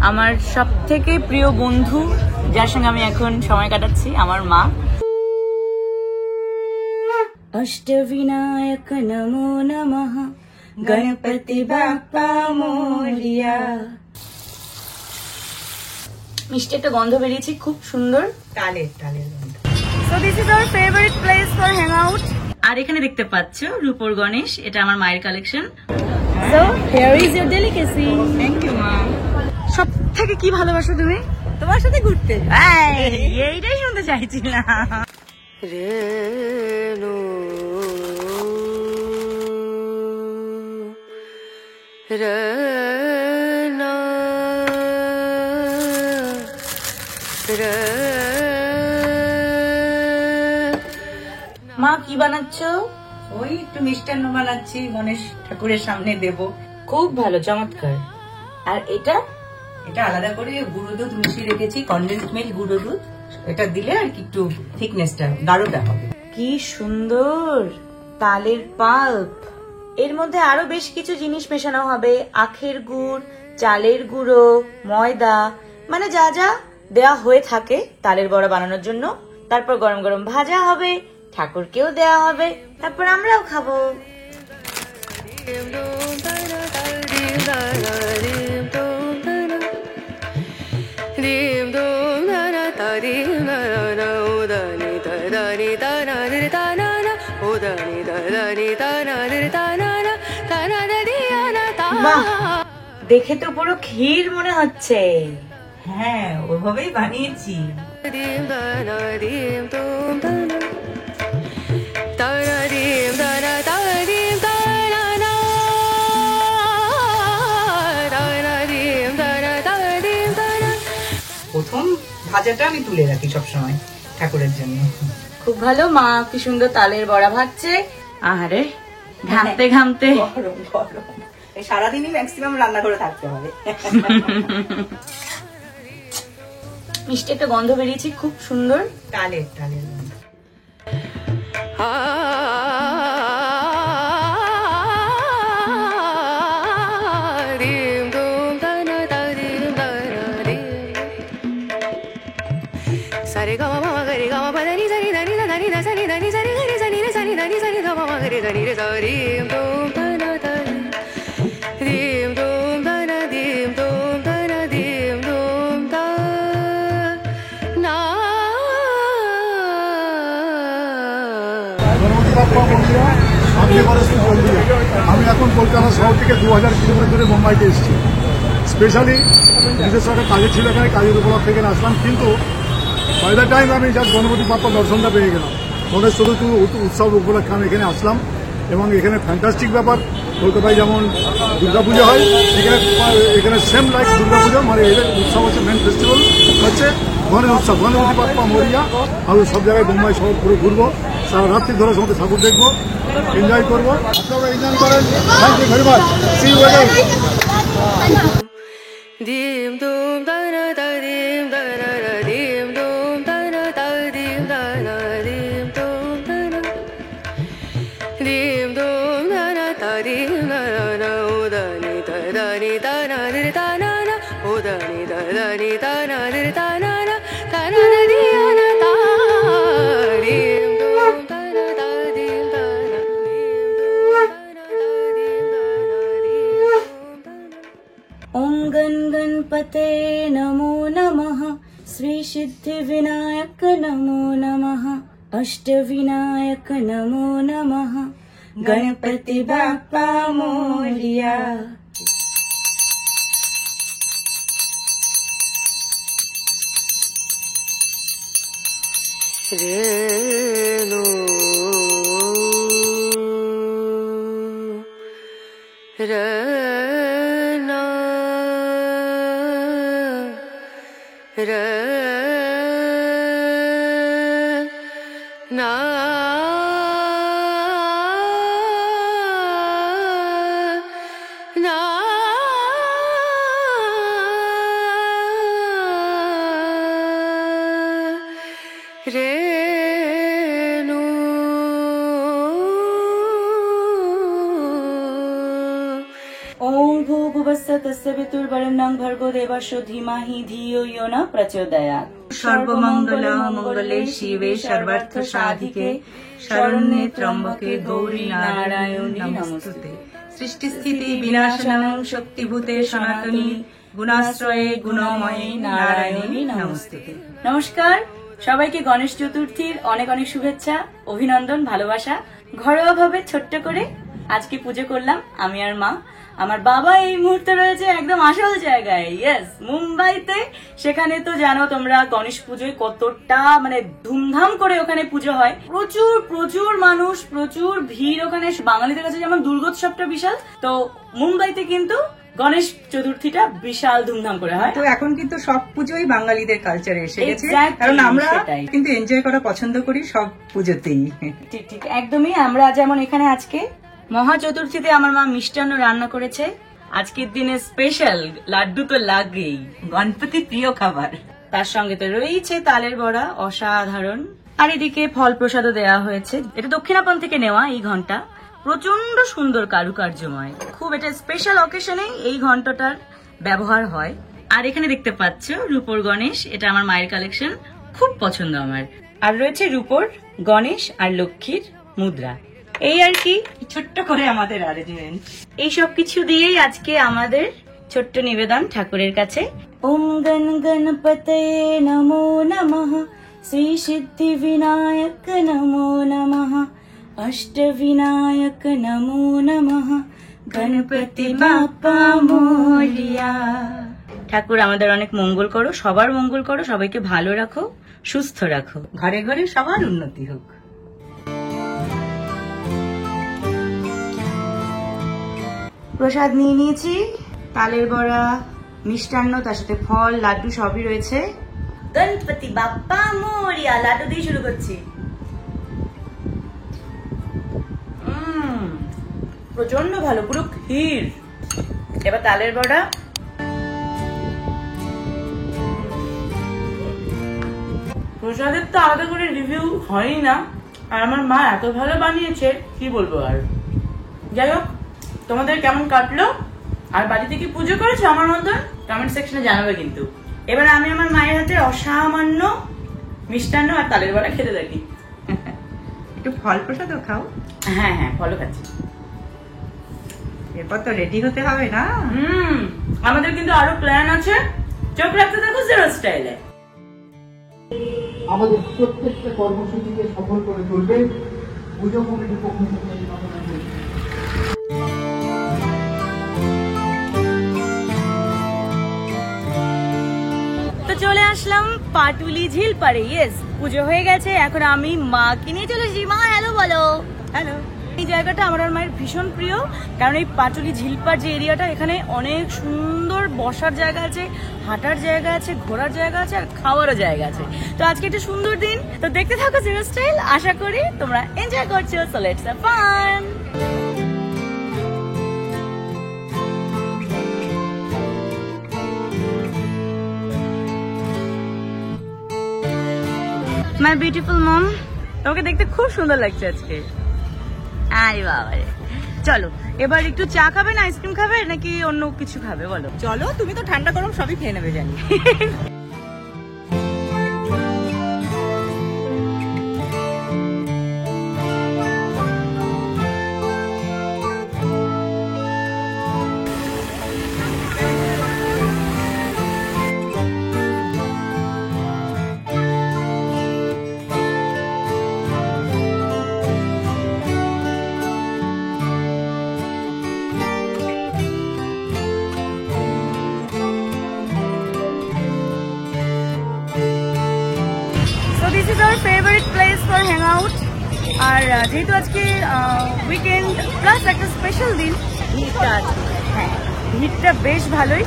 আমার সবথেকে প্রিয় বন্ধু, যার সঙ্গে আমি এখন সময় কাটাচ্ছি, আমার মা। অষ্টবিনায়ক নমো নমঃ, গণপতি বাপ্পা মোরিয়া। মিষ্টি একটা গন্ধ বেরিয়েছে, খুব সুন্দর তালের গন্ধ। So this is our favorite place for hangout. আর এখানে দেখতে পাচ্ছ রূপোর গণেশ, এটা আমার মায়ের collection. So here is your delicacy. Thank you মা। সব থেকে কি ভালোবাসো তুমি? তোমার সাথে ঘুরতে। এইটাই শুনতে চাইছিলাম। রেনু রেনা মা কি বানাচ্ছ? ওই একটু মিষ্টান্ন বানাচ্ছি, গণেশ ঠাকুরের সামনে দেব। খুব ভালো, চমৎকার। আর এটা আলাদা করে গুঁড়ো দুধ মিশিয়ে রেখেছি, কনডেন্স মিল্ক গুঁড়ো দুধ। এটা দিলে আর কি একটু থিকনেসটা গাঢ়টা হবে। কি সুন্দর তালের পাল্প। এর মধ্যে আরো বেশ কিছু জিনিস মেশানো হবে, আখের গুড়, চালের গুঁড়ো, ময়দা, মানে যা যা দেয়া হয়ে থাকে তালের বড়া বানানোর জন্য। তারপর গরম গরম ভাজা হবে, ঠাকুরকেও দেয়া হবে, তারপর আমরাও খাবো। দেখে তো পুরো ক্ষীর মনে হচ্ছে। হ্যাঁ, ওভাবেই বানিয়েছি। প্রথম ভাজাটা আমি তুলে রাখি সবসময় ঠাকুরের জন্য। খুব ভালো, মা কি সুন্দর তালের বড়া ভাজছে। আরে ঘামতে ঘামতে গরম গরম, এই সারাদিনই ম্যাক্সিমাম রান্না করে থাকতে হবে। মিষ্টি একটা গন্ধ বেরিয়েছে, খুব সুন্দর তালের গন্ধ। আমি এখন কলকাতা শহর থেকে 2000 কিলোমিটার দূরে মুম্বাইতে এসেছি। স্পেশালি নিজস্ব একটা কাজের ছিল, এখানে কাজের উপলক্ষে এখানে আসলাম। কিন্তু বাই দ্য টাইম আমি যা গণপতি বাপ্পা দর্শনটা পেয়ে গেলাম। গণেশ চতুর্থী উৎসব উপলক্ষে আমি এখানে আসলাম এবং এখানে ফ্যান্টাস্টিক ব্যাপার। কলকাতায় যেমন দুর্গাপুজো হয়, এখানে সেম লাইক দুর্গাপুজো, মানে এদের উৎসব হচ্ছে, মেন ফেস্টিভ্যাল হচ্ছে গণেশ উৎসব, গণপতি বাপ্পা মোরিয়া। আমি সব জায়গায় মুম্বাই শহর পুরো ঘুরবো, সারা রাত্রি ধরে সমস্ত ঠাকুর দেখবো, এনজয় করবো। আপনারা এনজয় করেন। Thank you very much. See you again. Dim dum da da da dim da da da dim dum da da da dim da da dim dum da da dim dum da da da dim da da da o da ni da na di da na na o da ni da ni da na di da na na di na da dim dum da da da dim da na dim dum da da da dim da na dim dum da ओम गण गणपते नमो नमः, श्री सिद्धि विनायक नमो नमः, अष्ट विनायक नमो नमः, गणपति बाप्पा मोरिया। रेणु रेना रेना ना रेणु ओम भूर्भुवस्सुः তস্য পিতুর্বরেণ্যং ভর্গো দেবস্য ধীমহি ধিয়ো ইয়ো ন প্রচোদয়াৎ। সর্বমঙ্গল মঙ্গলে শিবে সর্বার্থ সাধিকে শরণ্যে ত্র্যম্বকে গৌরী নারায়ণী নমস্তুতে। সৃষ্টি স্থিতি বিনাশনাং শক্তিভূতে সনাতনী গুণাশ্রয়ে গুণময়ী নারায়ণী নমস্তুতে। নমস্কার সবাইকে, গণেশ চতুর্থীর অনেক অনেক শুভেচ্ছা, অভিনন্দন, ভালোবাসা। ঘরোয়া ভাবে ছোট্ট করে আজকে পুজো করলাম আমি আর মা। আমার বাবা এই মুহূর্তে রয়েছে একদম আসল জায়গায়, ইয়েস, মুম্বাইতে। সেখানে তো জানো তোমরা গণেশ পুজোয় কতটা মানে ধুমধাম করে ওখানে পুজো হয়, প্রচুর প্রচুর মানুষ, প্রচুর ভিড় ওখানে। বাঙালিদের কাছে যেমন দুর্গোৎসবটা বিশাল, তো মুম্বাইতে কিন্তু গণেশ চতুর্থীটা বিশাল ধুমধাম করে হয়। তো এখন কিন্তু সব পুজোই বাঙালিদের কালচারে এসে গেছে, Exactly, কারণ আমরা সেটাই। কিন্তু এনজয় করা পছন্দ করি সব পুজোতেই। ঠিক ঠিক একদমই। আমরা যেমন এখানে আজকে মহা চতুর্থীতে আমার মা মিষ্টান্ন রান্না করেছে। আজকের দিনে স্পেশাল লাড্ডু তো লাগেই, গণপতি প্রিয় খাবার। তার সঙ্গে তো রয়েছে তালের বড়া, অসাধারণ। আর এদিকে ফল প্রসাদও দেওয়া হয়েছে। এটা দক্ষিণাপন থেকে নেওয়া এই ঘন্টা, প্রচন্ড সুন্দর কারুকার্যময়। খুব এটা স্পেশাল অকেশনে এই ঘন্টাটার ব্যবহার হয়। আর এখানে দেখতে পাচ্ছ রূপোর গণেশ, এটা আমার মায়ের কালেকশন, খুব পছন্দ আমার। আর রয়েছে রূপোর গণেশ আর লক্ষ্মীর মুদ্রা। এই আর কি ছোট্ট করে আমাদের অ্যারেঞ্জমেন্ট। এই সব কিছু দিয়েই আজকে আমাদের ছোট্ট নিবেদন ঠাকুরের কাছে। ওম গণ গণপতয়ে নমো নমঃ, শ্রী সিদ্ধি বিনায়ক নমো নমঃ, অষ্ট বিনায়ক নমো নমঃ, গণপতি বাপ্পা মোরিয়া। ঠাকুর আমাদের অনেক মঙ্গল করো, সবার মঙ্গল করো, সবাইকে ভালো রাখো, সুস্থ রাখো, ঘরে ঘরে সবার উন্নতি হোক। প্রসাদ নিয়ে নিয়েছি, তালের বড়া, মিষ্টান্ন, তার সাথে ফল, লাড্ডু সবই রয়েছে। গণপতি বাপ্পা মোরিয়া। লাড্ডু দিয়ে শুরু করছি। প্রচন্ড ভালো, পুরো ক্ষীর। এবার তালের বড়া। প্রসাদের তো আলাদা করে রিভিউ হয়ই না, আর আমার মা এত ভালো বানিয়েছে কি বলবো আর। যাই হোক, তোমাদের কেমন কাটলো আর বাড়িতে কি পুজো করেছো আমার মতন কমেন্ট সেকশনে জানাবে কিন্তু। এবার আমি আমার মায়ের হাতে অসামান্য মিষ্টান্ন আর তালের বড়া খেতে থাকি। একটু ফল প্রসাদও খাও। হ্যাঁ হ্যাঁ, ফলো খাচ্ছি। এরপর তো রেডি হতে হবে না? আমাদের কিন্তু আরো প্ল্যান আছে, চোখ রাখতে থাকো জিরো স্টাইলে। আমাদের প্রত্যেকটা কর্মসূচিকে সফল করে তুলবে পুজো কমিটির পক্ষ থেকে আমি কামনা করি। তো চলে আসলাম পাটুলি ঝিল পাড়ে। ইয়েস, পুজো হয়ে গেছে, এখন আমি মাকে নিয়ে চলে এসেছি। মা হ্যালো বলো। হ্যালো। এই জায়গাটা আমার আর মায়ের ভীষণ প্রিয়, কারণ এই পাটুলি ঝিলপাড় যে এরিয়াটা, এখানে অনেক সুন্দর বসার জায়গা আছে, হাঁটার জায়গা আছে, ঘোরার জায়গা আছে, আর খাওয়ারও জায়গা আছে। তো আজকে একটা সুন্দর দিন, তো দেখতে থাকো জিরো স্টাইল। আশা করি তোমরা এনজয় করছো। So let's have fun. My beautiful mom, তোমাকে দেখতে খুব সুন্দর লাগছে আজকে। আরে বাবারে, চলো এবার একটু চা খাবে না আইসক্রিম খাবে নাকি অন্য কিছু খাবে বলো? চলো, তুমি তো ঠান্ডা গরম সবই খেয়ে নেবে জানি। This is our favourite place for hang out. আর যেহেতু আজকে উইকেন্ড প্লাস একটা স্পেশাল দিন, ভিড়টা আছে। হ্যাঁ, ভিড়টা বেশ ভালোই।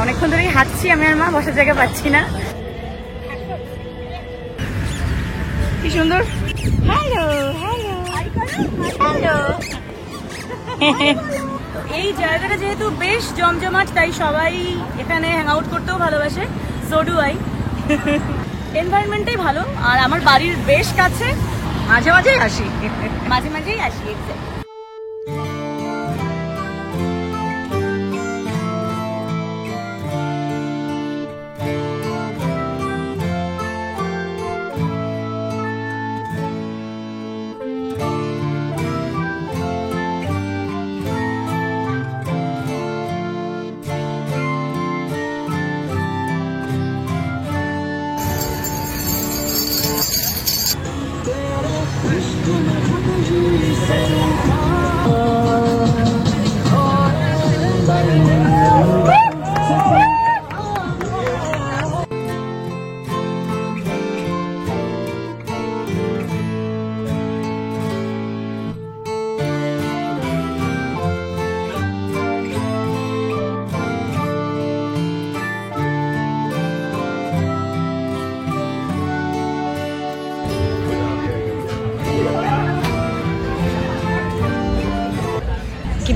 অনেকক্ষণ ধরেই হাঁটছি আমি আর মা, বসার জায়গা পাচ্ছি না। কি সুন্দর। Hello hello hello. এই জায়গাটা যেহেতু বেশ জমজমাট, তাই সবাই এখানে হ্যাং আউট করতেও ভালোবাসে। So do I. এনভায়রনমেন্টটাই ভালো, আর আমার বাড়ির বেশ কাছে, মাঝে মাঝেই আসি। মাঝে মাঝেই আসি।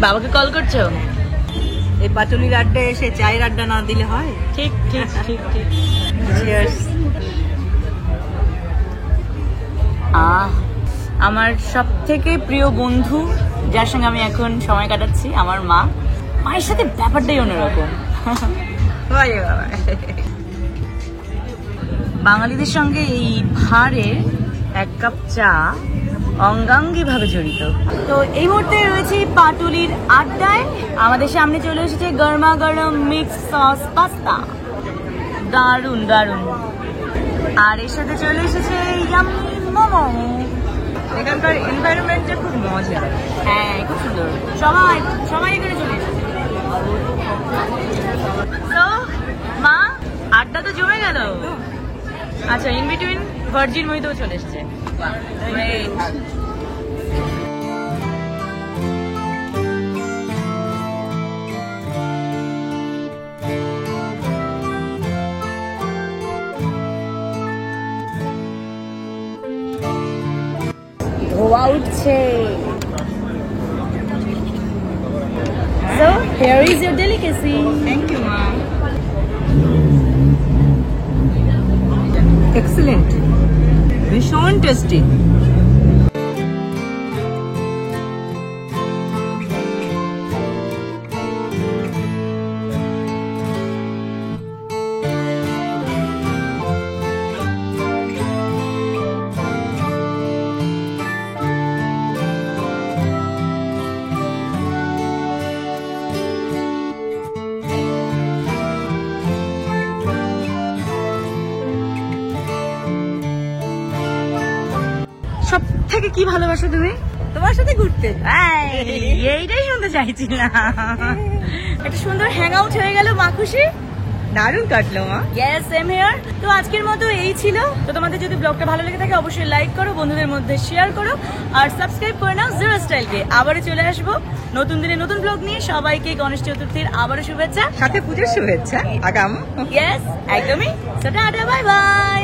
বাবাকে কল করছো? এই পাটুলির আড্ডায় এসে চায়ের আড্ডা না দিলে হয়? ঠিক ঠিক ঠিক ঠিক। চিয়ার্স। আমার সব থেকে প্রিয় বন্ধু যার সঙ্গে আমি এখন সময় কাটাচ্ছি, আমার মা। মায়ের সাথে ব্যাপারটাই অন্যরকম। বাঙালিদের সঙ্গে এই ভাঁড়ে এক কাপ চা অঙ্গাঙ্গি ভাবে জড়িত। তো এই মুহূর্তে রয়েছে পাটুলির আড্ডায়। আমাদের সামনে চলে এসেছে গরমা গরম মিক্স সস পাস্তা, দারুন দারুন। আর এর সাথে চলে এসেছে ইয়াম্মি মোমো। এখানকার এনভায়রনমেন্টটা খুব মজা। হ্যাঁ, খুব সুন্দর। সবাই সবাই এখানে চলে এসেছে। তো মা, আড্ডা তো জমে গেল। আচ্ছা, ইন বিটুইন ভার্জিন মহিতেও চলে এসেছে। ধোয়া উঠছে। So here is your delicacy. Thank you মা। এক্সেলেন্ট, ভীষণ টেস্টি। সব থেকে কি ভালোবাসো তুমি? তোমার সাথে ঘুরতে। এইটাই শুনতে চাইছিলাম। একটা সুন্দর হ্যাং আউট হয়ে গেল, মা খুশি? দারুণ কাটলো মা। Yes, same here. তো আজকের মতো এই ছিল। তো তোমাদের যদি ব্লগটা ভালো লেগে থাকে অবশ্যই লাইক করো, বন্ধুদের মধ্যে শেয়ার করো, আর সাবস্ক্রাইব করে নাও জিরো স্টাইলকে। আবারও চলে আসবো নতুন দিনে নতুন ব্লগ নিয়ে। সবাইকে গণেশ চতুর্থীর আবারও শুভেচ্ছা, সাথে পুজোর শুভেচ্ছা আগাম। ইয়েস একদমই। Tata, bye bye.